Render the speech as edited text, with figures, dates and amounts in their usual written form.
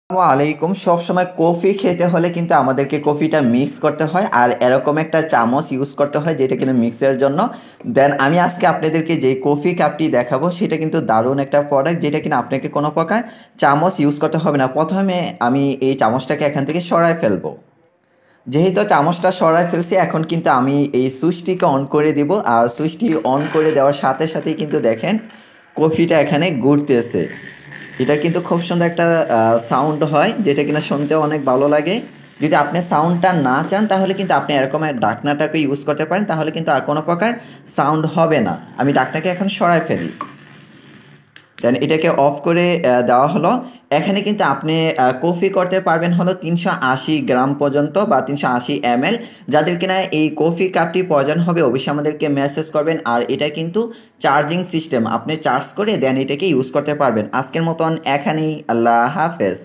আসসালামু আলাইকুম। সবসময় কফি খেতে হলে কিন্তু আমাদেরকে কফিটা মিক্স করতে হয় আর এরকম একটা চামচ ইউজ করতে হয় যেটা কিনা মিক্সের জন্য। দেন আমি আজকে আপনাদেরকে যে কফি কাপটি দেখাবো সেটা কিন্তু দারুণ একটা প্রোডাক্ট, যেটা কিনা আপনাকে কোনো প্রকার চামচ ইউজ করতে হবে না। প্রথমে আমি এই চামচটাকে এখান থেকে সরায় ফেলবো। যেহেতু চামচটা সরায় ফেলছি, এখন কিন্তু আমি এই সুইচটিকে অন করে দিব। আর সুইচটি অন করে দেওয়ার সাথে সাথেই কিন্তু দেখেন কফিটা এখানে ঘুরতেছে। এটা কিন্তু খুব সুন্দর একটা সাউন্ড হয়, যেটা কিনা শুনতেও অনেক ভালো লাগে। যদি আপনি সাউন্ডটা না চান তাহলে কিন্তু আপনি এরকম ডাকনাটাকে ইউজ করতে পারেন, তাহলে কিন্তু আর কোনো প্রকার সাউন্ড হবে না। আমি ডাকনাকে এখন সরাই ফেলি, দেন এটাকে অফ করে দেওয়া হলো। এখানে কিন্তু আপনি কফি করতে পারবেন হলো 380 গ্রাম পর্যন্ত বা 380 ml। যাদের কিনা এই কফি কাপটি প্রয়োজন হবে অবশ্যই আমাদেরকে মেসেজ করবেন। আর এটা কিন্তু চার্জিং সিস্টেম, আপনি চার্জ করে দেন এটাকে ইউজ করতে পারবেন। আজকের মতন এখানেই, আল্লাহ হাফেজ।